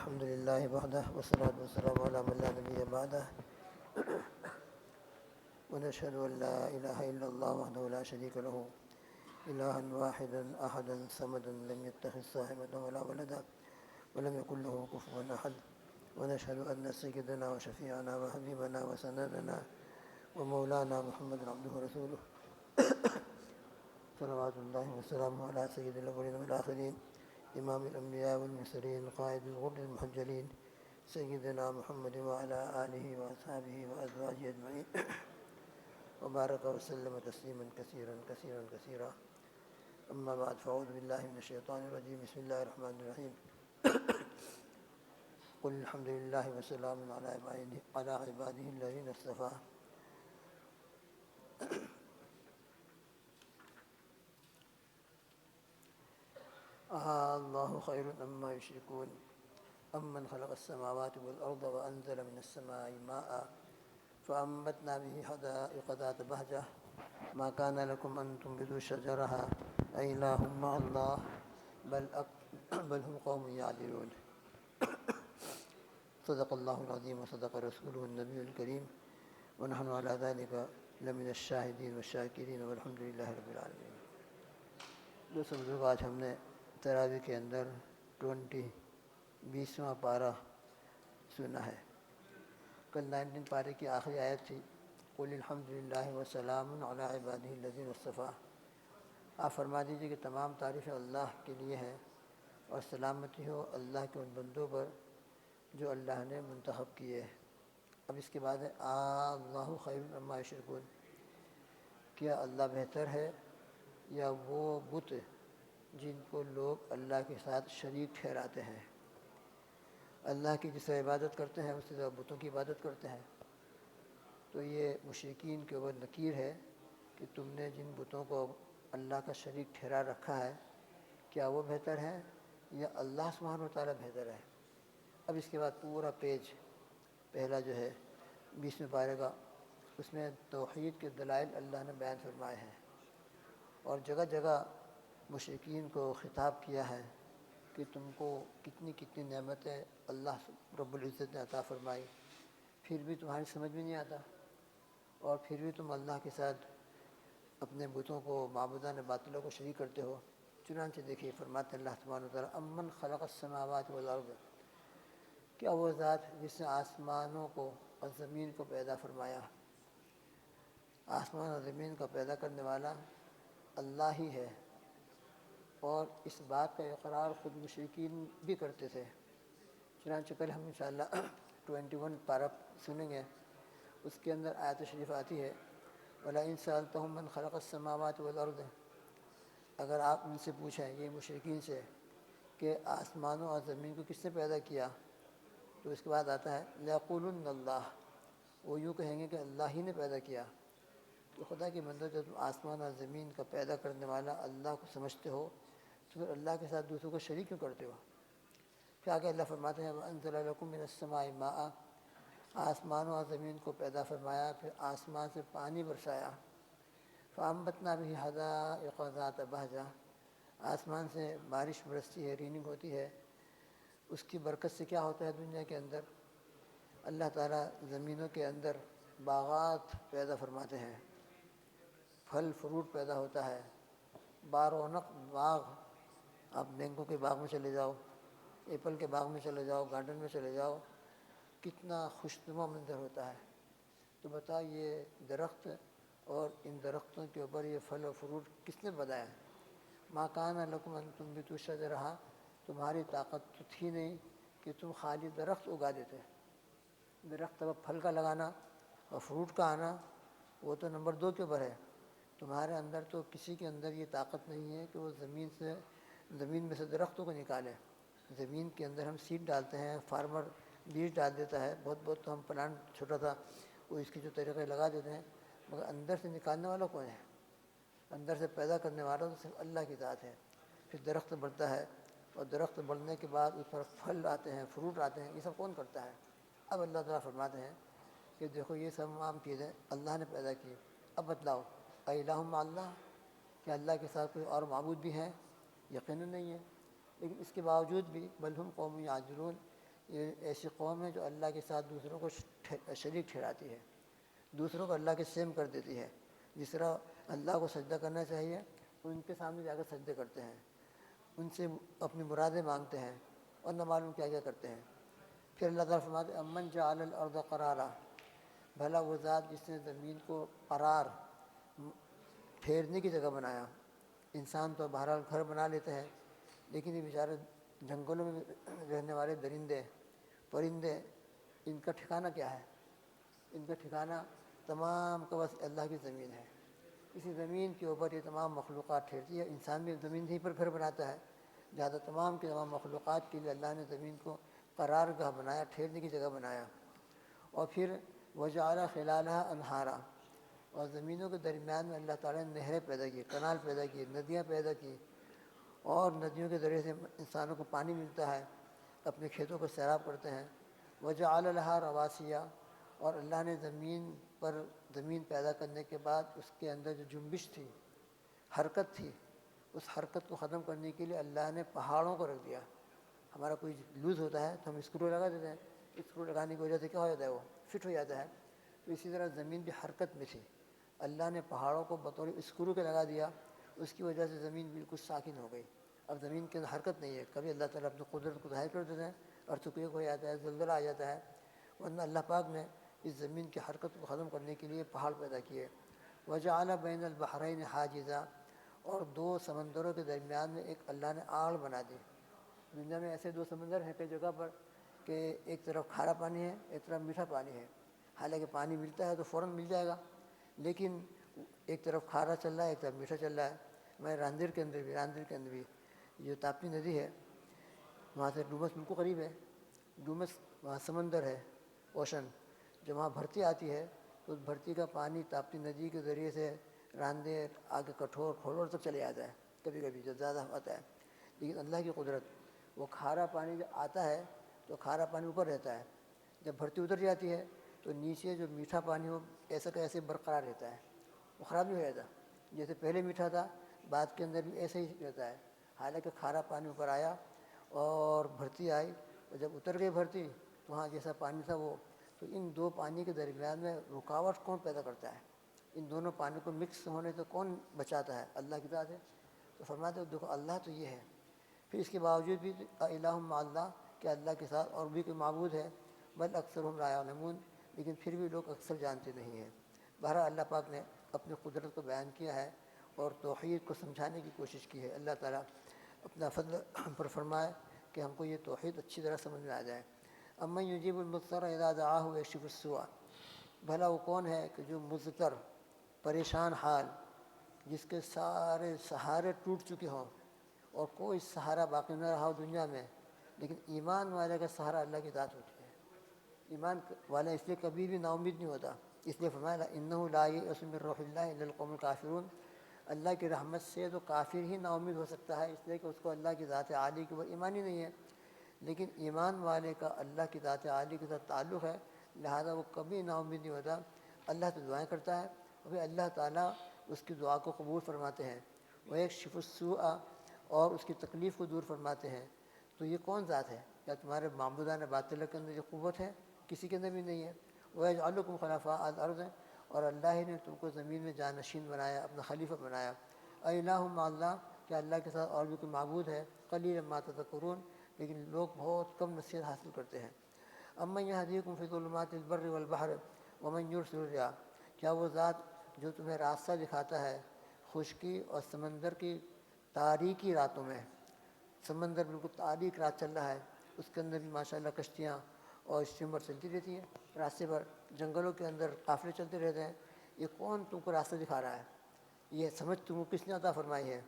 الحمد لله وحده والصلاة والسلام على من لا نبي بعده ونشهد أن لا إله إلا الله وحده لا شريك له إلها واحدا أحدا صمدا لم يتخذ صاحبة ولا ولدا ولم يكن له كفوا أحد ونشهد أن سيدنا وشفيعنا وحبيبنا وسندنا ومولانا محمد عبده ورسوله صلوات الله وسلامه على سيد الأولين والآخرين إمام الأنبياء والمرسلين قائد الغر المحجلين سيدنا محمد وعلى آله وأصحابه وأزواجه أجمعين وبارك وسلم تسليما كثيرا كثيرا كثيرا. أما بعد فأعوذ بالله من الشيطان الرجيم. بسم الله الرحمن الرحيم. قل الحمد لله وسلام على عباده الذين اصطفى. الله خير أما يشركون أمن خلق السماوات والأرض وأنزل من السماء ماء فأنبتنا به حدائق ذات بهجة ما كان لكم أن تنبتوا شجرها أإله مع الله بل هم قوم يعدلون. صدق الله العظيم وصدق رسوله النبي الكريم ونحن على ذلك لمن الشاهدين والشاكرين والحمد لله رب العالمين. دوستو بزرگ، آج ہم نے تراویح کے اندر 20واں پارہ سنا ہے. کل 19 پارے کی آخری آیت تھی قل الحمد للہ وسلام علی عبادہ الذین اصطفیٰ. آپ فرما دیجیے کہ تمام تعریفیں اللہ کے لیے ہیں اور سلامتی ہو اللہ کے ان بندوں پر جو اللہ نے منتخب کیے. اب اس کے بعد ہے اللہ خیر اما یشرکون. کیا اللہ بہتر ہے یا وہ بت جن کو لوگ اللہ کے ساتھ شریک ٹھہراتے ہیں؟ اللہ کی جس عبادت کرتے ہیں اس سے بتوں کی عبادت کرتے ہیں. تو یہ مشرکین کے اوپر نکیر ہے کہ تم نے جن بتوں کو اللہ کا شریک ٹھہرا رکھا ہے کیا وہ بہتر ہے یا اللہ سبحانہ و تعالیٰ بہتر ہے. اب اس کے بعد پورا پیج پہلا جو ہے 20ویں پارے کا، اس میں توحید کے دلائل اللہ نے بیان فرمائے ہیں اور جگہ جگہ مشرکین کو خطاب کیا ہے کہ تم کو کتنی کتنی نعمتیں اللہ رب العزت نے عطا فرمائی، پھر بھی تمہاری سمجھ میں نہیں آتا اور پھر بھی تم اللہ کے ساتھ اپنے بتوں کو معبودان باطلوں کو شریک کرتے ہو. چنانچہ دیکھیے فرماتے اللہ سبحانہ وتعالیٰ امن خلق السماوات والارض. کیا وہ ذات جس نے آسمانوں کو اور زمین کو پیدا فرمایا. آسمان اور زمین کا پیدا کرنے والا اللہ ہی ہے اور اس بات کا اقرار خود مشرکین بھی کرتے تھے. چنانچہ کل ہم انشاءاللہ 21 پارہ سنیں گے. اس کے اندر آیت شریف آتی ہے وَلَئِن سَأَلْتَهُم مَّنْ خَلَقَ السَّمَاوَاتِ وَالْأَرْضَ. اگر آپ ان سے پوچھیں یہ مشرکین سے کہ آسمانوں اور زمین کو کس نے پیدا کیا، تو اس کے بعد آتا ہے لَيَقُولُنَّ اللَّهُ. وہ یوں کہیں گے کہ اللہ ہی نے پیدا کیا. تو خدا کی بندو، جب تم آسمان اور زمین کا پیدا کرنے والا اللہ کو سمجھتے ہو تو پھر اللہ کے ساتھ دوسروں کو شریک کیوں کرتے ہو؟ پھر آگے اللہ فرماتے ہیں وَأَنزَلَ لَكُم مِّنَ السَّمَاءِ مَاءً. آسمانوں اور زمین کو پیدا فرمایا، پھر آسمان سے پانی برسایا. فَأَنبَتْنَا بِهِ حَدَائِقَ ذَاتَ بَهْجَةٍ. آسمان سے بارش برستی ہے، ریننگ ہوتی ہے. اس کی برکت سے کیا ہوتا ہے دنیا کے اندر؟ اللہ تعالیٰ زمینوں کے اندر باغات پیدا فرماتے ہیں، پھل فروٹ پیدا ہوتا ہے، بارونق باغ. آپ مینگو کے باغ میں چلے جاؤ، ایپل کے باغ میں چلے جاؤ، گارڈن میں چلے جاؤ، کتنا خوشنما منظر ہوتا ہے. تو بتا یہ درخت اور ان درختوں کے اوپر یہ پھل و فروٹ کس نے بنایا؟ ما کان لکم ان تنبتوا شجرہا. تمہاری طاقت تو تھی نہیں کہ تم خالی درخت اگا دیتے. درخت اب پھل کا لگانا اور فروٹ کا آنا وہ تو نمبر 2 کے اوپر ہے. تمہارے اندر تو کسی کے اندر یہ طاقت نہیں ہے کہ وہ زمین میں سے درختوں کو نکالے. زمین کے اندر ہم سیڈ ڈالتے ہیں، فارمر بیج ڈال دیتا ہے، بہت تو ہم پلانٹ چھوٹا تھا وہ اس کے جو طریقے لگا دیتے ہیں، مگر اندر سے نکالنے والا کون ہے؟ اندر سے پیدا کرنے والا تو صرف اللہ کی ذات ہے. پھر درخت بڑھتا ہے اور درخت بڑھنے کے بعد اس پر پھل آتے ہیں، فروٹ آتے ہیں، یہ سب کون کرتا ہے؟ اب اللہ تعالیٰ فرماتے ہیں کہ دیکھو یہ سب تمام چیزیں اللہ نے پیدا کی. اب بتلاؤ الہ مع اللہ. کیا اللہ کے ساتھ کوئی اور معبود بھی ہے؟ یقیناً نہیں ہے. لیکن اس کے باوجود بھی بل ہم قوم یعدلون. یہ ایسی قوم ہے جو اللہ کے ساتھ دوسروں کو شریک ٹھہراتی ہے، دوسروں کو اللہ کے سیم کر دیتی ہے۔ جس طرح اللہ کو سجدہ کرنا چاہیے، ان کے سامنے جا کر سجدے کرتے ہیں، ان سے اپنی مرادیں مانگتے ہیں اور نہ معلوم کیا کیا کرتے ہیں۔ پھر اللہ تعالیٰ فرماتے ہیں امن جعل الارض قرارا، بھلا وہ ذات جس نے زمین کو قرار ٹھہرنے کی جگہ بنایا۔ انسان تو بہرحال گھر بنا لیتے ہیں، لیکن یہ بیچارے جنگلوں میں رہنے والے درندے پرندے، ان کا ٹھکانہ کیا ہے؟ ان کا ٹھکانہ تمام کا بس اللہ کی زمین ہے۔ اسی زمین کے اوپر یہ تمام مخلوقات ٹھہرتی ہے۔ انسان بھی زمین ہی پر گھر بناتا ہے، لہٰذا تمام کے تمام مخلوقات کے لیے اللہ نے زمین کو قرار گاہ بنایا، ٹھہرنے کی جگہ بنایا۔ اور پھر وجعل خلالها انہارا، اور زمینوں کے درمیان میں اللہ تعالیٰ نے نہریں پیدا کی، کنال پیدا کی، ندیاں پیدا کی، اور ندیوں کے ذریعے سے انسانوں کو پانی ملتا ہے، اپنے کھیتوں کو سیراب کرتے ہیں۔ وجعل لها رواسیا، اور اللہ نے زمین پیدا کرنے کے بعد اس کے اندر جو جنبش تھی، حرکت تھی، اس حرکت کو ختم کرنے کے لیے اللہ نے پہاڑوں کو رکھ دیا۔ ہمارا کوئی لوز ہوتا ہے تو ہم اسکرو لگا دیتے ہیں، اسکرو لگانے کی وجہ سے کیا ہو جاتا ہے؟ وہ فٹ ہو جاتا ہے۔ تو اسی طرح زمین بھی حرکت میں تھی، اللہ نے پہاڑوں کو بطور اسکرو کے لگا دیا، اس کی وجہ سے زمین بالکل ساکن ہو گئی۔ اب زمین کے اندر حرکت نہیں ہے۔ کبھی اللہ تعالیٰ اپنی قدرت کو ظاہر کر دیتے ہیں، ارتھکویک ہو جاتا ہے، زلزلہ آ جاتا ہے، ورنہ اللہ پاک نے اس زمین کی حرکت کو ختم کرنے کے لیے پہاڑ پیدا کیے۔ وجعل بین البحرین حاجزا، اور دو سمندروں کے درمیان میں ایک اللہ نے آڑ بنا دی۔ دنیا میں ایسے دو سمندر ہیں کئی جگہ پر کہ ایک طرف کھارا پانی ہے، ایک طرف میٹھا پانی ہے۔ حالانکہ پانی ملتا ہے تو فوراً مل جائے گا، لیکن ایک طرف کھارا چل رہا ہے، ایک طرف میٹھا چل رہا ہے۔ میں راندیر کے اندر بھی جو تاپتی ندی ہے، وہاں سے ڈومس بالکل قریب ہے۔ ڈومس وہاں سمندر ہے، اوشن، جب وہاں بھرتی آتی ہے تو اس بھرتی کا پانی تاپتی ندی کے ذریعے سے راندیر آگے کٹھور کھولور تک چلے جاتا ہے، کبھی کبھی جب زیادہ آتا ہے۔ لیکن اللہ کی قدرت، وہ کھارا پانی جب آتا ہے تو کھارا پانی اوپر رہتا ہے، جب بھرتی اتر جاتی ہے تو نیچے جو میٹھا پانی ہو ایسا کا ایسے برقرار رہتا ہے، وہ خراب نہیں ہو جاتا۔ جیسے پہلے میٹھا تھا، بعد کے اندر بھی ایسے ہی رہتا ہے۔ حالانکہ کھارا پانی اوپر آیا اور بھرتی آئی، اور جب اتر گئی بھرتی تو وہاں جیسا پانی تھا وہ، تو ان دو پانی کے درمیان میں رکاوٹ کون پیدا کرتا ہے؟ ان دونوں پانی کو مکس ہونے سے کون بچاتا ہے؟ اللہ کی ذات ہے۔ تو فرماتے ہیں دیکھو اللہ تو یہ ہے۔ پھر اس کے باوجود بھی الہ مع اللہ، کہ اللہ کے ساتھ اور بھی کوئی معبود ہے، بل اکثرهم لا یعلمون، لیکن پھر بھی لوگ اکثر جانتے نہیں ہیں۔ بہرحال اللہ پاک نے اپنی قدرت کو بیان کیا ہے اور توحید کو سمجھانے کی کوشش کی ہے۔ اللہ تعالیٰ اپنا فضل پر فرمائے کہ ہم کو یہ توحید اچھی طرح سمجھ میں آ جائے۔ امن یجیب المضطر اذا دعاہ ویکشف السوء، بھلا وہ کون ہے کہ جو مضطر، پریشان حال، جس کے سارے سہارے ٹوٹ چکے ہوں اور کوئی سہارا باقی نہ رہا ہو دنیا میں، لیکن ایمان والے کا سہارا اللہ کی ذات ہوتی ہے۔ ایمان والا اس لیے کبھی بھی نا امید نہیں ہوتا، اس لیے فرمایا انہ لا یئس من روح اللہ الا القوم الکافرون، اللہ کی رحمت سے تو کافر ہی نا امید ہو سکتا ہے، اس لیے کہ اس کو اللہ کی ذات عالی کے اوپر ایمان ہی نہیں ہے۔ لیکن ایمان والے کا اللہ کی ذات عالی کے ساتھ تعلق ہے، لہذا وہ کبھی نا امید نہیں ہوتا، اللہ سے دعائیں کرتا ہے، اور پھر اللہ تعالیٰ اس کی دعا کو قبول فرماتے ہیں۔ ویکشف السوء، اور اس کی تکلیف کو دور فرماتے ہیں۔ تو یہ کون ذات ہے؟ کیا تمہارے معبودان باطلہ کے اندر یہ قوت ہے؟ کسی کے اندر بھی نہیں ہے۔ وَيَجْعَلُكُمْ خُلَفَاءَ الْأَرْضِ، اور اللہ ہی نے تم کو زمین میں جانشین بنایا، اپنا خلیفہ بنایا۔ اَإِلَٰهٌ مَّعَ اللَّهِ، کہ اللہ کے ساتھ اور بھی کوئی معبود ہے؟ قَلِيلًا مَّا تَذَكُّرُونَ، لیکن لوگ بہت کم نصیحت حاصل کرتے ہیں۔ أَمَّن يَهْدِيكُمْ فِي ظُلُمَاتِ الْبَرِّ وَالْبَحْرِ وَمَن يُرْسِلُ الرِّيَاحَ، کیا وہ ذات جو تمہیں راستہ دکھاتا ہے خشکی اور سمندر کی تاریکی راتوں میں؟ سمندر بالکل تاریک رات چل رہا ہے، اس کے اندر بھی ماشاءاللہ کشتیاں اور اسٹیمر چلتی رہتی ہیں راستے پر، جنگلوں کے اندر قافلے چلتے رہتے ہیں۔ یہ کون تم کو راستہ دکھا رہا ہے؟ یہ سمجھ تم کو کس نے عطا فرمائی ہے؟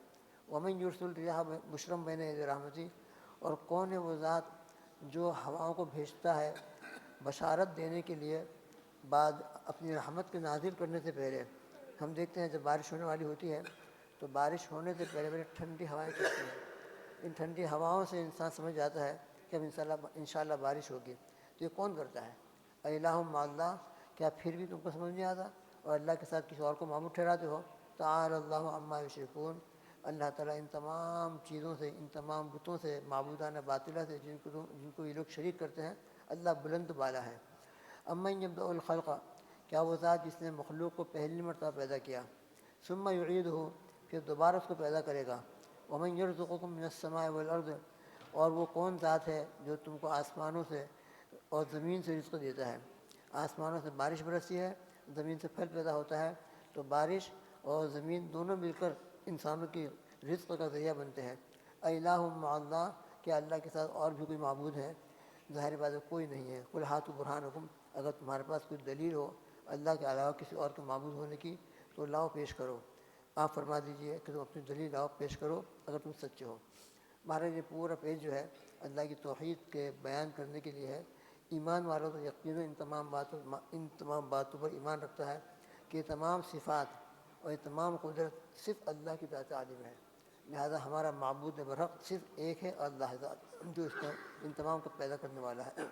وَمَن يُرْسِلُ الرِّيَاحَ بُشْرًا بَيْنَ يَدَيْ رَحْمَتِهِ، اور کون ہے وہ ذات جو ہواؤں کو بھیجتا ہے بشارت دینے کے لیے بعد اپنی رحمت کے نازل کرنے سے پہلے۔ ہم دیکھتے ہیں جب بارش ہونے والی ہوتی ہے تو بارش ہونے سے پہلے پہلے ٹھنڈی ہوائیں چلتی ہیں، ان ٹھنڈی ہواؤں سے انسان سمجھ جاتا ہے کہ اب انشاءاللہ بارش ہوگی۔ تو یہ کون کرتا ہے؟ الہ مع اللہ، کیا پھر بھی تم کو سمجھ نہیں آتا اور اللہ کے ساتھ کسی اور کو معبود ٹھہراتے ہو؟ تعالی اللہ عما یشرکون، اللہ تعالیٰ ان تمام چیزوں سے، ان تمام بتوں سے، معبودانہ باطلہ سے جن کو یہ لوگ شریک کرتے ہیں، اللہ بلند بالا ہے۔ امن یبدأ الخلق، کیا وہ ذات جس نے مخلوق کو پہلی مرتبہ پیدا کیا، ثم یعیدہ، پھر دوبارہ اس کو پیدا کرے گا، ومن یرزقکم من السماء والارض، اور وہ کون ذات ہے جو تم کو آسمانوں سے اور زمین سے رزق دیتا ہے۔ آسمانوں سے بارش برستی ہے، زمین سے پھل پیدا ہوتا ہے، تو بارش اور زمین دونوں مل کر انسانوں کی رزق کا ذریعہ بنتے ہیں۔ الہ مع اللہ، کیا اللہ کے ساتھ اور بھی کوئی معبود ہے؟ ظاہر بات ہے کوئی نہیں ہے۔ قل ہاتوا برہانکم، اگر تمہارے پاس کوئی دلیل ہو اللہ کے علاوہ کسی اور کے معبود ہونے کی تو لاؤ پیش کرو۔ آپ فرما دیجئے کہ تم اپنی دلیل لاؤ پیش کرو اگر تم سچے ہو۔ ہمارا یہ پورا پیج جو ہے اللہ کی توحید کے بیان کرنے کے لیے ہے۔ ایمان والوں تو یقیناً ان تمام باتوں پر ایمان رکھتا ہے کہ یہ تمام صفات اور یہ تمام قدرت صرف اللہ کی ذات عالم ہے، لہذا ہمارا معبود برحق صرف ایک ہے، اللہ ذات، جو اس کا ان تمام کو پیدا کرنے والا ہے۔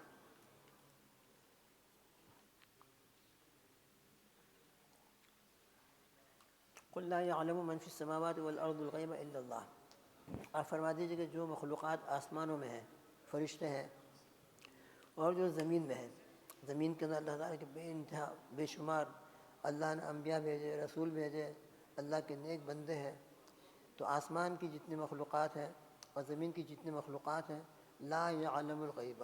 قل لا يعلم من في السماوات والارض الغیب الا اللہ، آپ فرما دیجیے کہ جو مخلوقات آسمانوں میں ہیں، فرشتے ہیں، اور جو زمین میں ہے، زمین کے اندر اللہ تعالیٰ کے بے انتہا بے شمار اللہ نے انبیاء بھیجے، رسول بھیجے، اللہ کے نیک بندے ہیں، تو آسمان کی جتنی مخلوقات ہیں اور زمین کی جتنی مخلوقات ہیں، لا یعلم الغیب،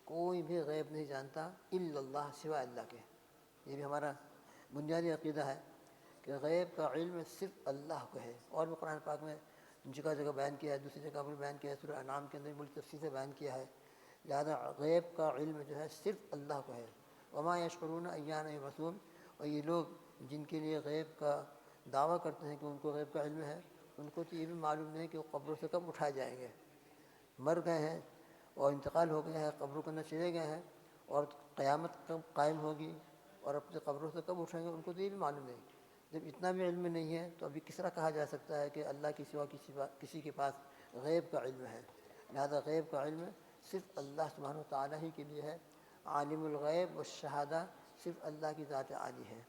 کوئی بھی غیب نہیں جانتا الا اللہ، سوائے اللہ کے۔ یہ بھی ہمارا بنیادی عقیدہ ہے کہ غیب کا علم صرف اللہ کو ہے، اور بھی قرآن پاک میں جگہ جگہ بیان کیا ہے، دوسری جگہ پر بیان کیا ہے، سورہ انعام کے اندر بڑی تفصیل سے بیان کیا ہے۔ لہذا غیب کا علم جو ہے صرف اللہ کو ہے۔ وما یشعرون ایان یبعثون، اور یہ لوگ جن کے لیے غیب کا دعویٰ کرتے ہیں کہ ان کو غیب کا علم ہے، ان کو تو یہ بھی معلوم نہیں کہ وہ قبروں سے کب اٹھائے جائیں گے۔ مر گئے ہیں اور انتقال ہو گیا ہے، قبروں کے اندر چلے گئے ہیں، اور قیامت کب قائم ہوگی اور اپنے قبروں سے کب اٹھیں گے ان کو تو یہ بھی معلوم نہیں۔ جب اتنا بھی علم نہیں ہے تو ابھی کس طرح کہا جا سکتا ہے کہ اللہ کی سوا کسی کے پاس غیب کا علم ہے؟ لہذا غیب کا علم صرف اللہ سبحانہ و تعالیٰ ہی کے لیے ہے۔ عالم الغیب والشہادہ، صرف اللہ کی ذات عالی ہے۔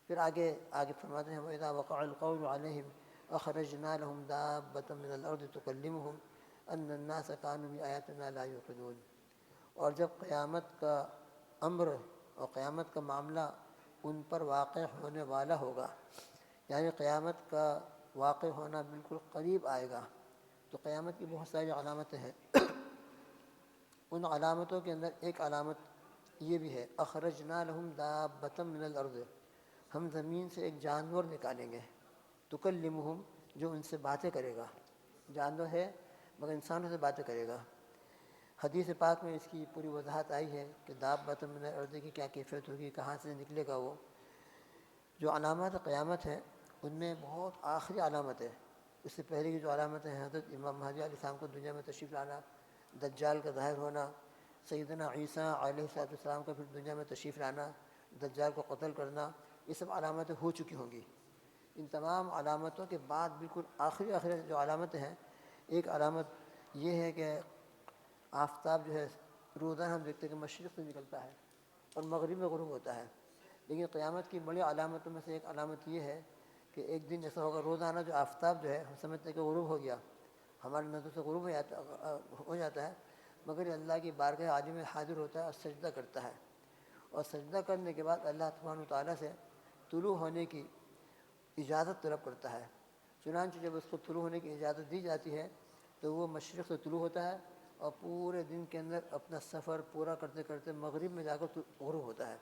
پھر آگے فرماتے ہیں وَإِذَا وَقَعَ الْقَوْلُ عَلَيْهِمْ أَخْرَجْنَا لَهُمْ دَابَّةً مِّنَ الْأَرْضِ تُكَلِّمُهُمْ أَنَّ النَّاسَ كَانُوا بِآيَاتِنَا لَا يُوقِنُونَ، اور جب قیامت کا امر اور قیامت کا معاملہ ان پر واقع ہونے والا ہوگا، یعنی قیامت کا واقع ہونا بالکل قریب آئے گا، تو قیامت کی بہت ساری علامتیں ہیں۔ ان علامتوں کے اندر ایک علامت یہ بھی ہے اخرجنا لہم دابۃ من الارض، ہم زمین سے ایک جانور نکالیں گے، تکلمہم، جو ان سے باتیں کرے گا، جانور ہے مگر انسانوں سے باتیں کرے گا۔ حدیث پاک میں اس کی پوری وضاحت آئی ہے کہ دابۃ من الارض کی کیا کیفیت ہوگی، کہاں سے نکلے گا وہ۔ جو علامات قیامت ہیں ان میں بہت آخری علامت ہے، اس سے پہلے کی جو علامتیں ہیں حضرت امام مہدی علیہ السلام کو دنیا میں تشریف لانا، دجال کا ظاہر ہونا، سیدنا عیسیٰ علیہ السلام کا پھر دنیا میں تشریف لانا، دجال کو قتل کرنا، یہ سب علامتیں ہو چکی ہوں گی۔ ان تمام علامتوں کے بعد بالکل آخری جو علامتیں ہیں، ایک علامت یہ ہے کہ آفتاب جو ہے روزانہ ہم دیکھتے ہیں کہ مشرق سے نکلتا ہے اور مغرب میں غروب ہوتا ہے، لیکن قیامت کی بڑی علامتوں میں سے ایک علامت یہ ہے کہ ایک دن ایسا ہوگا روزانہ جو آفتاب جو ہے ہم سمجھتے ہیں کہ غروب ہو گیا، ہماری نظر سے غروب ہو جاتا ہے، مگر یہ اللہ کی بارگاہ عالی میں حاضر ہوتا ہے اور سجدہ کرتا ہے، اور سجدہ کرنے کے بعد اللہ سبحانہ و تعالیٰ سے طلوع ہونے کی اجازت طلب کرتا ہے۔ چنانچہ جب اس کو طلوع ہونے کی اجازت دی جاتی ہے تو وہ مشرق سے طلوع ہوتا ہے اور پورے دن کے اندر اپنا سفر پورا کرتے کرتے مغرب میں جا کر غروب ہوتا ہے۔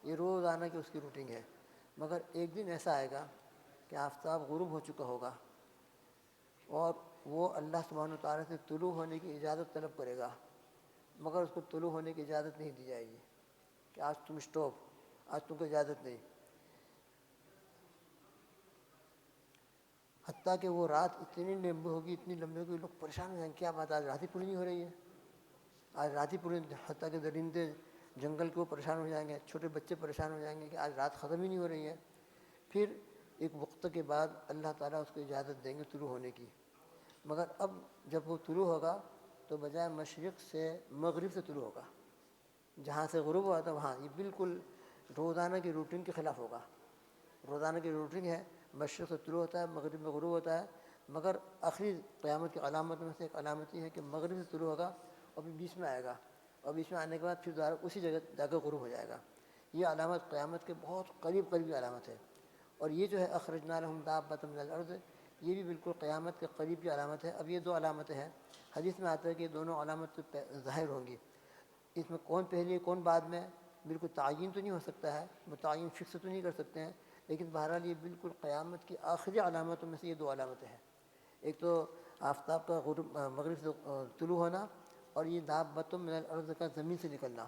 یہ روزانہ کی اس کی روٹین ہے، مگر ایک دن ایسا آئے گا کہ آفتاب غروب ہو چکا ہوگا اور وہ اللہ سبحانہ و تعالیٰ سے طلوع ہونے کی اجازت طلب کرے گا، مگر اس کو طلوع ہونے کی اجازت نہیں دی جائے گی کہ آج تم اسٹاپ، آج تم کو اجازت نہیں، حتیٰ کہ وہ رات اتنی لمبی ہوگی لوگ پریشان ہو جائیں گے، کیا بات آج رات ہی پوری نہیں ہو رہی ہے، آج رات ہی پوری، حتیٰ کہ درندے جنگل کے وہ پریشان ہو جائیں گے، چھوٹے بچے پریشان ہو جائیں گے کہ آج رات ختم ہی نہیں ہو رہی ہے۔ پھر ایک وقت کے بعد اللہ تعالیٰ اس کو اجازت دیں گے طلوع ہونے کی، مگر اب جب وہ طلوع ہوگا تو بجائے مشرق سے مغرب سے طلوع ہوگا، جہاں سے غروب ہوا تھا وہاں، یہ بالکل روزانہ کی روٹین کے خلاف ہوگا۔ روزانہ کی روٹین ہے مشرق سے طلوع ہوتا ہے، مغرب میں غروب ہوتا ہے، مگر آخری قیامت کی علامتوں میں سے ایک علامت یہ ہے کہ مغرب سے طلوع ہوگا اور پھر بیچ میں آئے گا، اور بیچ میں آنے کے بعد پھر دوبارہ اسی جگہ جا کے غروب ہو جائے گا۔ یہ علامت قیامت کے بہت قریب قریبی علامت ہے۔ اور یہ جو ہے اخرجنا لہم دابۃ من الارض، یہ بھی بالکل قیامت کے قریب کی علامت ہے۔ اب یہ دو علامتیں ہیں، حدیث میں آتا ہے کہ یہ دونوں علامت ظاہر ہوں گی۔ اس میں کون پہلے کون بعد میں بالکل تعین تو نہیں ہو سکتا ہے، متعین فکس تو نہیں کر سکتے ہیں، لیکن بہرحال یہ بالکل قیامت کی آخری علامتوں میں سے یہ دو علامتیں ہیں۔ ایک تو آفتاب کا غروب مغرب سے طلوع ہونا، اور یہ دابۃ من الارض کا زمین سے نکلنا۔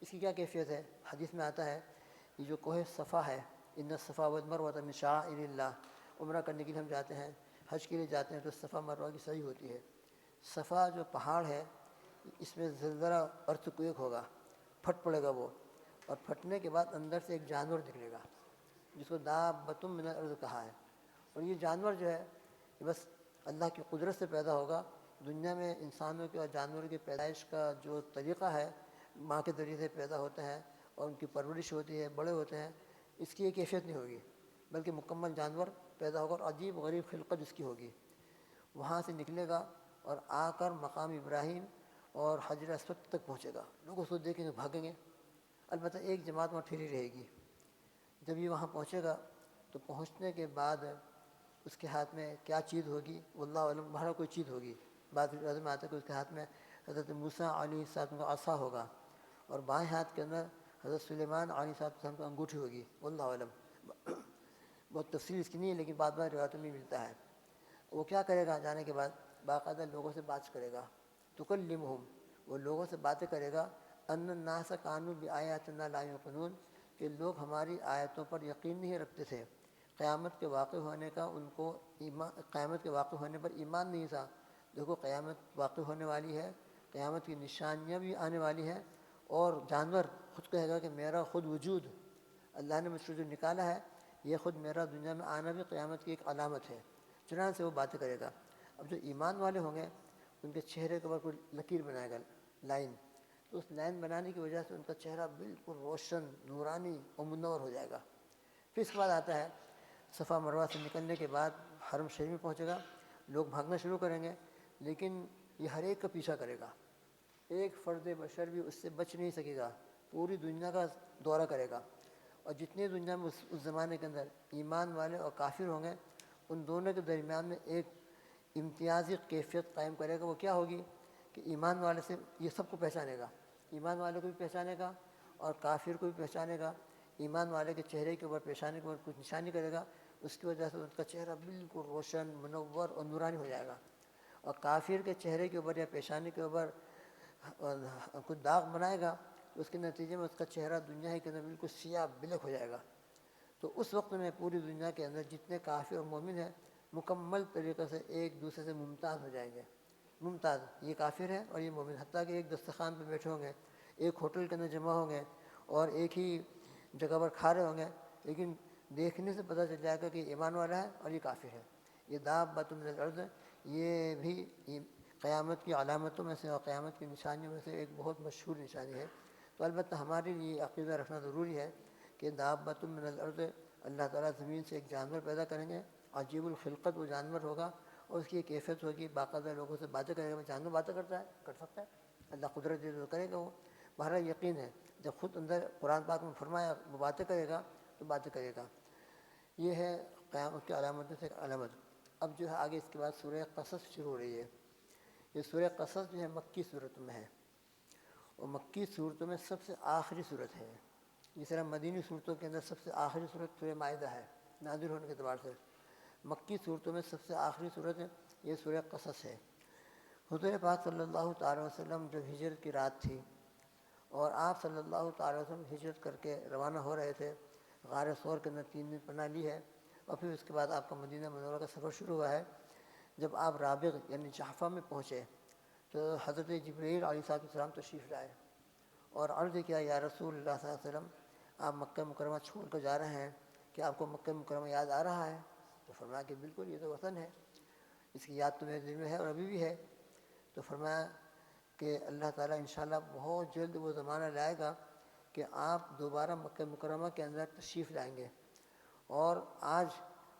اس کی کیا کیفیت ہے؟ حدیث میں آتا ہے یہ جو کوہ صفا ہے، ان الصفا والمروۃ من شعائر اللہ، عمرہ کرنے کے لیے ہم جاتے ہیں، حج کے لیے جاتے ہیں تو صفا مروہ کی صحیح ہوتی ہے۔ صفا جو پہاڑ ہے اس میں زلزلہ ارتھ کویک ہوگا، پھٹ پڑے گا وہ، اور پھٹنے کے بعد اندر سے ایک جانور نکلے گا جس کو دابۃ من الارض کہا ہے۔ اور یہ جانور جو ہے یہ بس اللہ کی قدرت سے پیدا ہوگا۔ دنیا میں انسانوں کے اور جانوروں کی پیدائش کا جو طریقہ ہے، ماں کے ذریعے سے پیدا ہوتے ہیں اور ان کی پرورش ہوتی ہے، بڑے ہوتے ہیں، اس کی یہ کیفیت نہیں ہوگی، بلکہ مکمل جانور پیدا ہوگا اور عجیب غریب خلقت اس کی ہوگی۔ وہاں سے نکلے گا اور آ کر مقام ابراہیم اور حجر اسود تک پہنچے گا۔ لوگ اس کو دیکھیں گے، بھاگیں گے، البتہ ایک جماعت وہاں ٹھہری رہے گی۔ جب یہ وہاں پہنچے گا تو پہنچنے کے بعد اس کے ہاتھ میں کیا چیز ہوگی واللہ علم، بہرا کوئی چیز ہوگی۔ بعض روایت میں آتا ہے کہ اس کے ہاتھ میں حضرت موسیٰ علیہ السلام کا عصا ہوگا، اور بائیں ہاتھ کے اندر حضرت سلیمان علیہ السلام کا انگوٹھی ہوگی، واللہ علم۔ بہت تفصیل اس کی نہیں ہے، لیکن بعض روایتوں میں ملتا ہے۔ وہ کیا کرے گا جانے کے بعد؟ باقاعدہ لوگوں سے بات کرے گا، تکلمہم، وہ لوگوں سے باتیں کرے گا، ان الناس کانوا بآیاتنا لا یوقنون، کہ لوگ ہماری آیتوں پر یقین نہیں رکھتے تھے، قیامت کے واقع ہونے کا ان کو قیامت کے واقع ہونے پر ایمان نہیں تھا۔ دیکھو قیامت واقع ہونے والی ہے، قیامت کی نشانیاں بھی آنے والی ہیں، اور جانور خود کہے گا کہ میرا خود وجود، اللہ نے مجھ سے جو نکالا ہے یہ خود میرا دنیا میں آنا بھی قیامت کی ایک علامت ہے۔ چنانچہ سے وہ باتیں کرے گا۔ اب جو ایمان والے ہوں گے ان کے چہرے کے اوپر کوئی لکیر بنائے گا، لائن، تو اس لائن بنانے کی وجہ سے ان کا چہرہ بالکل روشن، نورانی اور منور ہو جائے گا۔ پھر اس کے بعد آتا ہے صفا مروہ سے نکلنے کے بعد حرم شریف میں پہنچے گا، لوگ بھاگنا شروع کریں گے، لیکن یہ ہر ایک کا پیچھا کرے گا، ایک فرد بشر بھی اس سے بچ نہیں سکے گا، پوری دنیا کا دورہ کرے گا، اور جتنے دنیا میں اس زمانے کے اندر ایمان والے اور کافر ہوں گے ان دونوں کے درمیان میں ایک امتیازی کیفیت قائم کرے گا۔ وہ کیا ہوگی کہ ایمان والے سے یہ سب کو پہچانے گا، ایمان والے کو بھی پہچانے گا اور کافر کو بھی پہچانے گا۔ ایمان والے کے چہرے کے اوپر، پیشانے کے اوپر کچھ نشانی کرے گا، اس کی وجہ سے ان کا چہرہ بالکل روشن، منور اور نورانی ہو جائے گا، اور کافر کے چہرے کے اوپر یا پیشانے کے اوپر کچھ داغ بنائے گا تو اس کے نتیجے میں اس کا چہرہ دنیا ہی کے اندر بالکل سیاہ بلک ہو جائے گا۔ تو اس وقت میں پوری دنیا کے اندر جتنے کافر اور مومن ہیں مکمل طریقے سے ایک دوسرے سے ممتاز ہو جائیں گے۔ ممتاز، یہ کافر ہے اور یہ مومن، حتیٰ کہ ایک دسترخوان پہ بیٹھے ہوں گے، ایک ہوٹل کے اندر جمع ہوں گے اور ایک ہی جگہ پر کھا رہے ہوں گے، لیکن دیکھنے سے پتہ چل جائے گا کہ یہ ایمان والا ہے اور یہ کافر ہے۔ یہ دابۃ من الارض، یہ بھی قیامت کی علامتوں میں سے اور قیامت کی نشانیوں میں سے ایک بہت مشہور نشانی ہے۔ تو البتہ ہمارے لیے عقیدہ رکھنا ضروری ہے کہ دابۃ من الارض، اللہ تعالیٰ زمین سے ایک جانور پیدا کریں گے، عجیب الخلقت وہ جانور ہوگا، اور اس کی ایک کیفیت ہوگی، باقاعدہ لوگوں سے باتیں کرے گا۔ جانور باتیں کرتا ہے، کر سکتا ہے، اللہ قدرت دے تو کرے گا وہ، بہرحال یقین ہے جب خود اندر قرآن پاک میں فرمایا وہ باتیں کرے گا تو باتیں کرے گا۔ یہ ہے قیامت کی علامتوں سے ایک علامت۔ اب جو ہے آگے اس کے بعد سورہ قصص شروع ہو رہی ہے۔ یہ سورہ قصص جو ہے مکی صورت میں ہے، اور مکی صورتوں میں سب سے آخری صورت ہے۔ جس طرح مدینی صورتوں کے اندر سب سے آخری صورت سورہ مائدہ ہے نازل ہونے کے اعتبار سے، مکی صورتوں میں سب سے آخری صورت یہ سورہ قصص ہے۔ حضور پاک صلی اللہ تعالیٰ وسلم جب ہجرت کی رات تھی اور آپ صلی اللہ تعالیٰ وسلم ہجرت کر کے روانہ ہو رہے تھے، غار ثور کے اندر 3 دن پناہ لی ہے، اور پھر اس کے بعد آپ کا مدینہ منورہ کا سفر شروع ہوا ہے۔ جب آپ رابغ یعنی جحفہ میں پہنچے تو حضرت جبرائیل علیہ السلام تشریف لائے اور عرض کیا، یا رسول اللہ صلی اللہ علیہ وسلم، آپ مکہ مکرمہ چھوڑ کر جا رہے ہیں، کیا آپ کو مکہ مکرمہ یاد آ رہا ہے؟ تو فرمایا کہ بالکل، یہ تو وطن ہے، اس کی یاد تو میرے دل میں ہے اور ابھی بھی ہے۔ تو فرمایا کہ اللہ تعالیٰ انشاءاللہ بہت جلد وہ زمانہ لائے گا کہ آپ دوبارہ مکہ مکرمہ کے اندر تشریف لائیں گے، اور آج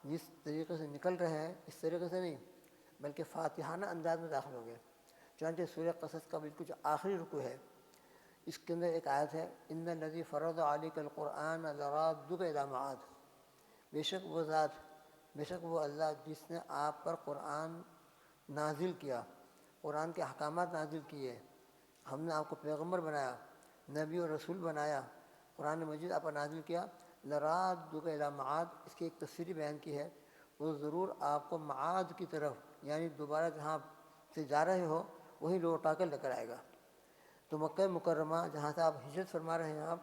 جس طریقے سے نکل رہے ہیں اس طریقے سے نہیں، بلکہ فاتحانہ انداز میں داخل ہو گئے۔ چنانچہ سورہ قصص کا بالکل جو آخری رکوع ہے، اس کے اندر ایک آیت ہے، ان الذی فرض علیک القرآن لرادک الی معاد، بے شک وہ ذات، بے شک وہ اللہ جس نے آپ پر قرآن نازل کیا، قرآن کے احکامات نازل کیے، ہم نے آپ کو پیغمبر بنایا، نبی اور رسول بنایا، قرآن مجید آپ پر نازل کیا، لرادک الی معاد، اس کی ایک تفسیری بیان کی ہے، وہ ضرور آپ کو معاد کی طرف، یعنی دوبارہ جہاں سے جا رہے ہو وہی لوٹا کر لے کر آئے گا۔ تو مکہ مکرمہ جہاں سے آپ ہجرت فرما رہے ہیں، آپ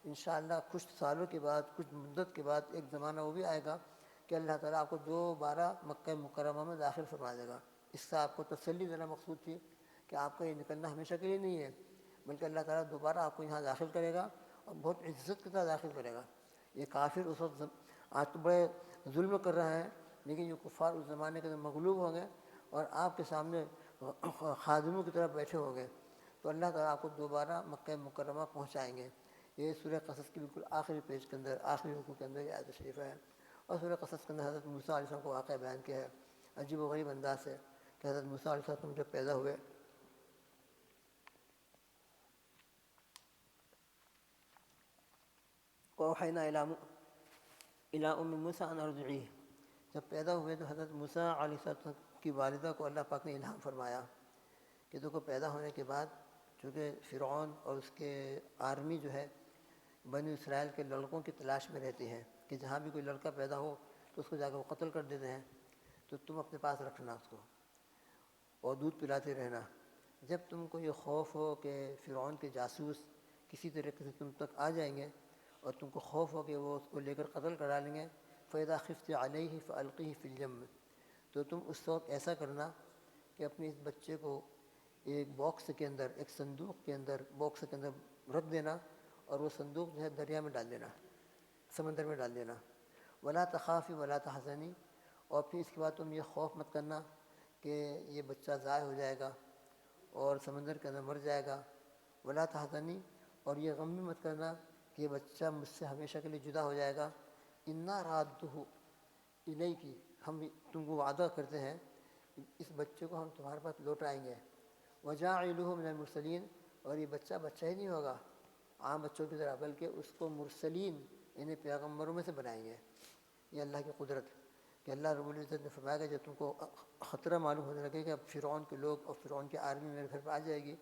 انشاءاللہ کچھ سالوں کے بعد، کچھ مدت کے بعد ایک زمانہ وہ بھی آئے گا کہ اللہ تعالیٰ آپ کو دوبارہ مکہ مکرمہ میں داخل فرما دے گا۔ اس سے آپ کو تسلی دینا مقصود تھی کہ آپ کا یہ نکلنا ہمیشہ کے لیے نہیں ہے، بلکہ اللہ تعالیٰ دوبارہ آپ کو یہاں داخل کرے گا اور بہت عزت کے ساتھ داخل کرے گا۔ یہ کافر اس وقت آج تو بڑے ظلم کر رہے ہیں، لیکن یہ کفار اس زمانے کے اندر مغلوب ہوں گے اور آپ کے سامنے خادموں کی طرح بیٹھے ہوں گے، تو اللہ تعالیٰ آپ کو دوبارہ مکہ مکرمہ پہنچائیں گے۔ یہ سورہ قصص کی بالکل آخری پیج کے اندر، آخری رکوع کے اندر یہ آیت شریف ہے۔ اور سورہ قصص کے اندر حضرت موسیٰ علیہ السلام کو واقعہ بیان کیا ہے عجیب و غریب انداز سے، کہ حضرت موسیٰ علیہ السلام جب پیدا ہوئے، وَأَوْحَيْنَا إِلَىٰ أُمِّ مُوسَىٰ أَنْ أَرْضِعِيهِ، جب پیدا ہوئے تو حضرت موسیٰ علیہ السلام کی والدہ کو اللہ پاک نے الہام فرمایا کہ تو کو پیدا ہونے کے بعد، چونکہ فرعون اور اس کے آرمی جو ہے بنی اسرائیل کے لڑکوں کی تلاش میں رہتی ہے کہ جہاں بھی کوئی لڑکا پیدا ہو تو اس کو جا کر وہ قتل کر دیتے ہیں، تو تم اپنے پاس رکھنا اس کو اور دودھ پلاتے رہنا۔ جب تم کو یہ خوف ہو کہ فرعون کے جاسوس کسی طریقے سے تم تک آ جائیں گے اور تم کو خوف ہو کہ وہ اس کو لے کر قتل کرا لیں گے، فَإِذَا خِفْتِ عَلَيْهِ فَأَلْقِيهِ فِي الْيَمِّ، تو تم اس وقت ایسا کرنا کہ اپنے اس بچے کو ایک باکس کے اندر، ایک صندوق کے اندر، باکس کے اندر رکھ دینا اور وہ صندوق جو ہے دریا میں ڈال دینا، سمندر میں ڈال دینا۔ وَلَا تَخَافِي وَلَا تَحْزَنِي، اور پھر اس کے بعد تم یہ خوف مت کرنا کہ یہ بچہ ضائع ہو جائے گا اور سمندر کے اندر مر جائے گا۔ وَلَا تَحْزَنِي، اور یہ غم بھی مت کرنا کہ یہ بچہ مجھ سے ہمیشہ کے لیے جدا ہو جائے گا۔ اِنَّا رَادُّهُ إِلَيْكِ، ہم تم کو وعدہ کرتے ہیں اس بچے کو ہم تمہارے پاس لوٹائیں گے۔ وَجَاعِلُهُ مِنَ الْمُرْسَلِينَ، اور یہ بچہ ہی نہیں ہوگا عام بچوں کی طرح، بلکہ اس کو مرسلین یعنی پیغمبروں میں سے بنائیں گے۔ یہ اللہ کی قدرت کہ اللہ رب العزت نے فرمایا کہ جب تم کو خطرہ معلوم ہونے لگے کہ اب فرعون کے لوگ اور فرعون کی آرمی میرے گھر پہ آ جائے گی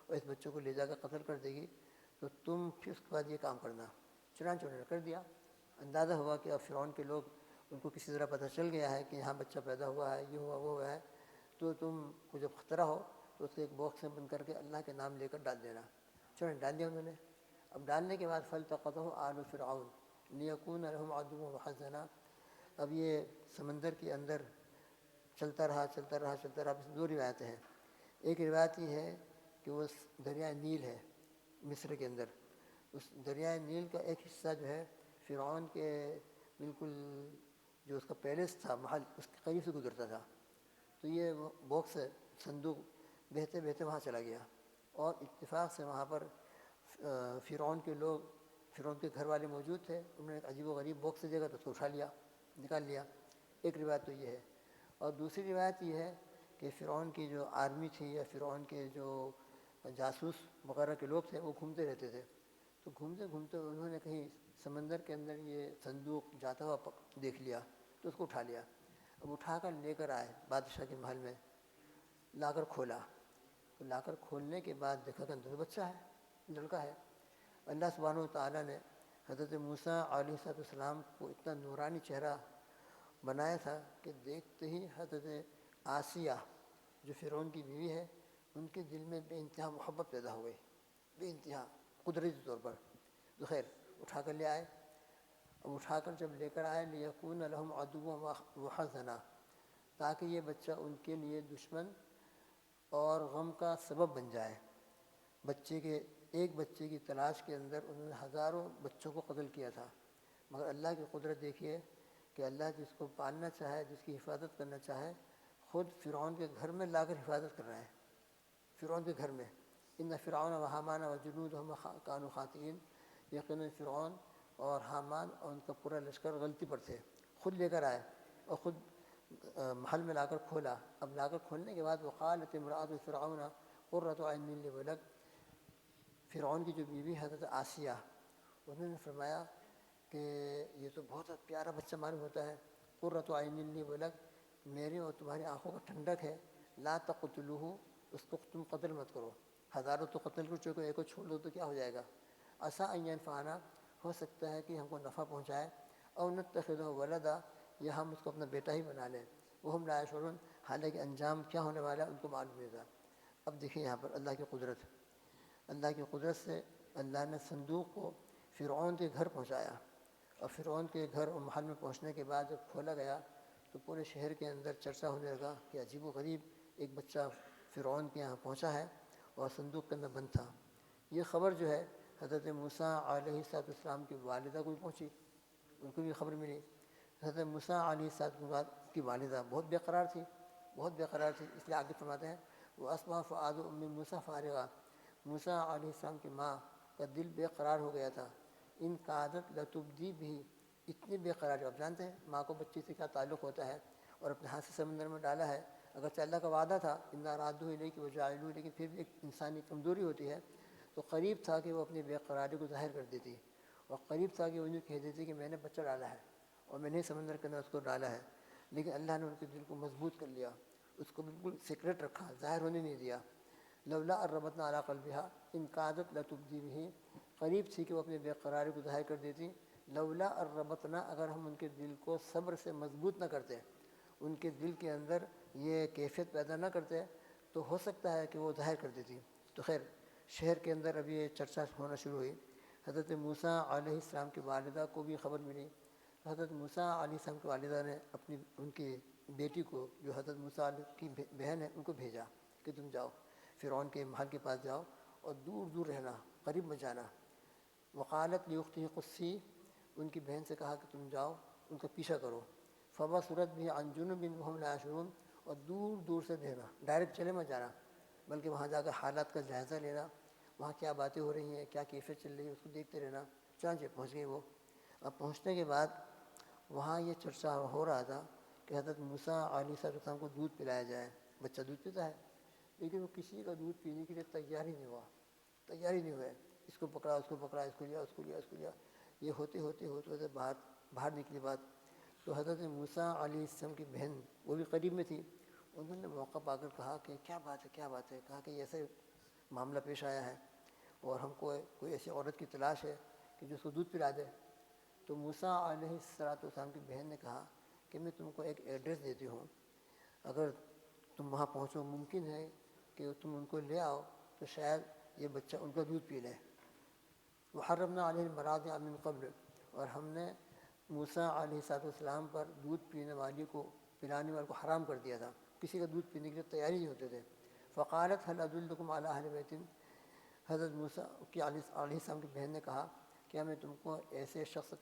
اور اس بچوں کو لے جا کر قتل کر دے گی، تو تم پھر اس کے بعد یہ کام کرنا۔ چنانچہ انہوں نے کر دیا۔ اندازہ ہوا کہ اب فرعون کے لوگ، ان کو کسی طرح پتہ چل گیا ہے کہ یہاں بچہ پیدا ہوا ہے، یہ ہوا وہ ہوا ہے، تو تم کو جب خطرہ ہو تو اس کو ایک باکس میں بند کر کے اللہ کے نام لے کر ڈال دینا۔ چنانچہ ڈال دیا انہوں نے۔ اب ڈالنے کے بعد فَالْتَقَطَهُ آلُ فِرْعَوْنَ لِيَكُونَ لَهُمْ عَدُوًّا وَحَزَنًا، اب یہ سمندر کے اندر چلتا رہا، اس دو روایتیں ہیں۔ ایک روایت یہ ہے کہ وہ دریائے نیل ہے مصر کے اندر، اس دریائے نیل کا ایک حصہ جو ہے فرعون کے بالکل جو اس کا پیلس تھا، محل، اس کے قریب سے گزرتا تھا، تو یہ باکس صندوق بہتے بہتے وہاں چلا گیا اور اتفاق سے وہاں پر فرعون کے لوگ، فرعون کے گھر والے موجود تھے، انہوں نے ایک عجیب و غریب باکس سے جگہ تو اس کو اٹھا لیا، نکال لیا۔ ایک روایت تو یہ ہے، اور دوسری روایت یہ ہے کہ فرعون کی جو آرمی تھی یا فرعون کے جو جاسوس وغیرہ کے لوگ تھے وہ گھومتے رہتے تھے، تو گھومتے گھومتے انہوں نے کہیں سمندر کے اندر یہ صندوق جاتا ہوا دیکھ لیا، تو اس کو اٹھا لیا۔ اب اٹھا کر لے کر آئے بادشاہ کے محل میں، لا کر کھولا، تو لا کر کھولنے کے بعد دیکھا کہ اندر تو بچہ ہے، لڑکا ہے۔ اللہ سبحانہ و تعالیٰ نے حضرت موسیٰ علیہ السلام کو اتنا نورانی چہرہ بنایا تھا کہ دیکھتے ہی حضرت آسیہ جو فرعون کی بیوی ہے، ان کے دل میں بے انتہا محبت پیدا ہو گئی، بے انتہا قدرتی طور پر۔ تو خیر اٹھا کر لے آئے۔ اب اٹھا کر جب لے کر آئے، لِيَكُونَ لَهُمْ عَدُوًّا وَحَزَنًا، تاکہ یہ بچہ ان کے لیے دشمن اور غم کا سبب بن جائے۔ ایک بچے کی تلاش کے اندر انہوں نے ہزاروں بچوں کو قتل کیا تھا، مگر اللہ کی قدرت دیکھیے کہ اللہ جس کو پالنا چاہے، جس کی حفاظت کرنا چاہے، خود فرعون کے گھر میں لا کر حفاظت کر رہا ہے، فرعون کے گھر میں۔ ان فرعون وحامان وجنودہم کانوا خاطئین، یقیناً فرعون اور حامان اور ان کا پورا لشکر غلطی پر تھے، خود لے کر آئے اور خود محل میں لا کر کھولا. اب لا کر کھولنے کے بعد وقالت امرأۃ فرعون قرۃ عین لی ولک، فرعون کی جو بیوی حضرت آسیہ، انہوں نے فرمایا کہ یہ تو بہت پیارا بچہ معلوم ہوتا ہے. قرۃ عین لی ولک، میری اور تمہاری آنکھوں کا ٹھنڈک ہے. لا تقتلوہ، اس کو تم قتل مت کرو. ہزاروں تو قتل کر چکے، ایک کو چھوڑ دو تو کیا ہو جائے گا. عسیٰ ان ینفعنا، ہو سکتا ہے کہ ہم کو نفع پہنچائے. او نتخذہ ولدا، یا ہم اس کو اپنا بیٹا ہی بنا لیں. وہم لا یشعرون، حالانکہ انجام کیا ہونے والا ہے ان کو معلوم نہیں تھا. اب دیکھیں یہاں پر اللہ کی قدرت. اللہ کی قدرت سے اللہ نے صندوق کو فرعون کے گھر پہنچایا. اور فرعون کے گھر اور محل میں پہنچنے کے بعد جب کھولا گیا تو پورے شہر کے اندر چرچا ہونے لگا کہ عجیب و غریب ایک بچہ فرعون کے یہاں پہنچا ہے اور صندوق کے اندر بند تھا. یہ خبر جو ہے حضرت موسیٰ علیہ السلام کی والدہ کو بھی پہنچی، ان کو بھی خبر ملی. حضرت موسیٰ علیہ السلام کی والدہ بہت بے قرار تھی، بہت بے قرار تھی. اس لیے آگے فرماتے ہیں وہ اصبح فؤاد ام موسیٰ فارغا، موسیٰ علیہ السلام کی ماں کا دل بے قرار ہو گیا تھا. ان کادت لتبدی بھی، اتنی بے قرار. آپ جانتے ہیں ماں کو بچی سے کیا تعلق ہوتا ہے، اور اپنے ہاتھ سے سمندر میں ڈالا ہے. اگرچہ اللہ کا وعدہ تھا انا رادوہ الیک وجاعلوہ، لیکن پھر بھی ایک انسانی کمزوری ہوتی ہے. تو قریب تھا کہ وہ اپنی بے قراری کو ظاہر کر دیتی، اور قریب تھا کہ وہ انہیں کہہ دیتی کہ میں نے بچہ ڈالا ہے اور میں نے سمندر کے اندر اس کو ڈالا ہے. لیکن اللہ نے ان کے دل کو مضبوط کر لیا، اس کو بالکل سیکرٹ رکھا، ظاہر ہونے نہیں دیا. لولا ان ربطنا علی قلبہا ان کادت لتبدی بہ، قریب تھی کہ وہ اپنی بے قراری کو ظاہر کر دیتی. لولا ان ربطنا، اگر ہم ان کے دل کو صبر سے مضبوط نہ کرتے، ان کے دل کے اندر یہ کیفیت پیدا نہ کرتے، تو ہو سکتا ہے کہ وہ ظاہر کر دیتی. تو خیر شہر کے اندر ابھی یہ چرچا ہونا شروع ہوئی. حضرت موسیٰ علیہ السلام کی والدہ کو بھی خبر ملی. حضرت موسیٰ علیہ السلام کی والدہ نے ان کی بیٹی کو، جو حضرت موسیٰ کی بہن ہے، ان کو بھیجا کہ تم جاؤ فرعون کے محل کے پاس جاؤ اور دور دور رہنا، قریب مت جانا. وقالت لاختہ قصی، ان کی بہن سے کہا کہ تم جاؤ ان کا پیچھا کرو. فبصرت بہ عن جنب وہم لا یشعرون، اور دور دور سے دیکھنا، ڈائریکٹ چلے مت جانا، بلکہ وہاں جا کر حالات کا جائزہ لینا، وہاں کیا باتیں ہو رہی ہیں، کیا کیفیت چل رہی ہے، اس کو دیکھتے رہنا. چنانچہ پہنچ گئی وہ. اب پہنچنے کے بعد وہاں یہ چرچا ہو رہا تھا کہ حضرت موسیٰ علیہ السلام کو دودھ پلایا جائے. بچہ دودھ پیتا ہے، لیکن وہ کسی کا دودھ پینے کے لیے تیار ہی نہیں ہوا، تیار ہی نہیں ہوئے. اس کو پکڑا، اس کو پکڑا، اس کو لیا، اس کو لیا، اس کو لیا. یہ ہوتے ہوتے ہوتے ہوتے باہر نکلی بات. تو حضرت موسیٰ علیہ السلام کی بہن، وہ بھی قریب میں تھی، انہوں نے موقع پا کر کہا کہ کیا بات ہے، کیا بات ہے. کہا کہ ایسے معاملہ پیش آیا ہے اور ہم کو کوئی ایسی عورت کی تلاش ہے کہ جو اس کو دودھ پلا دے. تو موسیٰ علیہ السلام کی بہن نے کہا کہ میں تم کو ایک ایڈریس دیتی ہوں، اگر تم وہاں پہنچو، ممکن ہے کہ تم ان کو لے آؤ تو شاید یہ بچہ ان کا دودھ پی لے. وحرمنا علیہ المراضع من قبل، اور ہم نے موسیٰ علیہ السلام پر دودھ پینے والی کو، پلانے والے کو حرام کر دیا تھا. کسی کا دودھ پینے کے لیے تیاری نہیں ہوتے تھے. فقالت هل ادلکم علی اہل بیت، حضرت موسیٰ کی علیہ السلام کی بہن نے کہا کیا میں تم کو ایسے شخص،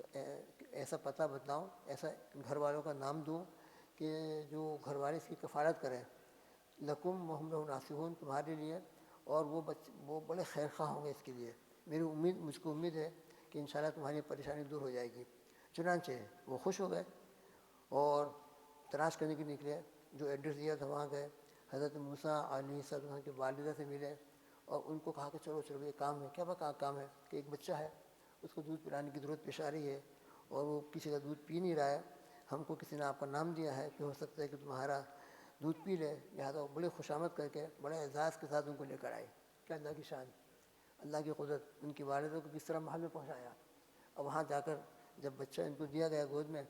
ایسا پتہ بتلاؤں، ایسا گھر والوں کا نام دوں کہ جو گھر والے اس کی کفالت کریں. لکم وہم لہ ناصحون، تمہارے لیے، اور وہ بڑے خیر خواہ ہوں گے اس کے لیے. مجھ کو امید ہے کہ انشاءاللہ تمہاری پریشانی دور ہو جائے گی. چنانچہ وہ خوش ہو گئے اور تلاش کرنے کے نکلے. جو ایڈریس دیا تھا وہاں گئے، حضرت موسیٰ علیہ السلام کی والدہ سے ملے اور ان کو کہا کہ چلو چلو یہ کام ہے. کیا بتا کام ہے کہ ایک بچہ ہے، اس کو دودھ پلانے کی ضرورت پیش آ رہی ہے اور وہ کسی کا دودھ پی نہیں رہا ہے. ہم کو کسی نے آپ کا نام دیا ہے کہ ہو سکتا ہے کہ تمہارا دودھ پی لے. لہٰذا وہ بڑے خوشامد کر کے بڑے اعزاز کے ساتھ ان کو لے کر آئے. کیا اللہ کی شان، اللہ کی قدرت. ان کی والدہ کو کس طرح محل میں پہنچایا. اور وہاں جا کر جب بچہ ان کو دیا گیا گود میں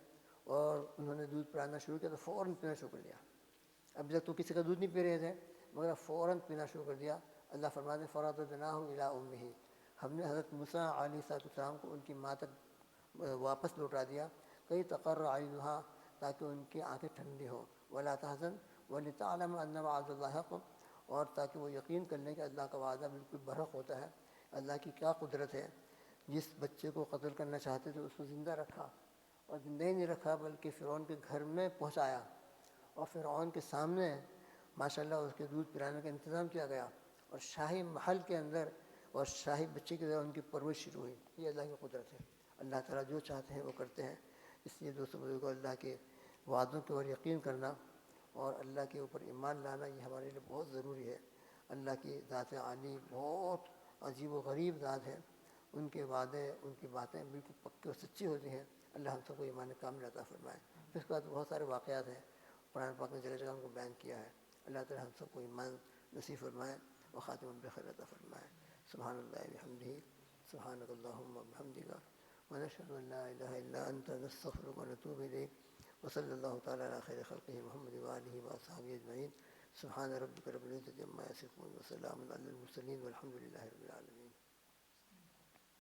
اور انہوں نے دودھ پلانا شروع کیا تو فوراً پینا شروع کر دیا. اب تک تو کسی کا دودھ نہیں پی رہے تھے مگر فوراً پینا شروع کر دیا. اللہ فرماتے ہیں فرددناہ الی امہ، ہم نے حضرت موسیٰ علیہ السلام کو ان کی ماں تک واپس لوٹا دیا. کئی تقر عینہا، تاکہ ان کی آنکھیں ٹھنڈی ہوں. ولا تحزن ولتعلم ان وعد اللہ حق، اور تاکہ وہ یقین کر لیں کہ اللہ کا وعدہ بالکل برحق ہوتا ہے. اللہ کی کیا قدرت ہے، جس بچے کو قتل کرنا چاہتے تھے اس کو زندہ رکھا، اور زندہ ہی نہیں رکھا بلکہ فرعون کے گھر میں پہنچایا اور فرعون کے سامنے ماشاءاللہ اس کے دودھ پلانے کا انتظام کیا گیا اور شاہی محل کے اندر اور شاہی بچے کی طرح ان کی پرورش شروع ہوئی. یہ اللہ کی قدرت ہے. اللہ تعالیٰ جو چاہتے ہیں وہ کرتے ہیں. اس لیے دوستوں بزرگوں، اللہ کے وعدوں کے اوپر یقین کرنا اور اللہ کے اوپر ایمان لانا یہ ہمارے لیے بہت ضروری ہے۔ اللہ کی ذات عالی بہت عجیب و غریب ذات ہے، ان کے وعدے ان کی باتیں بالکل پکی اور سچی ہوتی ہیں۔ اللہ ہم سب کو ایمان کامل عطا فرمائے۔ پھر اس کے بعد بہت سارے واقعات ہیں قرآن پاک نے جگہ جگہ ان کو بیان کیا ہے۔ اللہ تعالی ہم سب کو ایمان نصیب فرمائے اور خاتمہ بخیر عطا فرمائے۔ سبحان اللہ بحمدہ، سبحانک اللہم وبحمدک، ونشہد ان لا الہ الا انت، نستغفرک ونتوب الیک، وصلی اللہ تعالی علی خیر خلقہ محمد وآلہ وصحبہ اجمعین۔ سبحان ربک رب العزۃ عما یصفون وسلام علی المرسلین والحمد للہ رب العالمین۔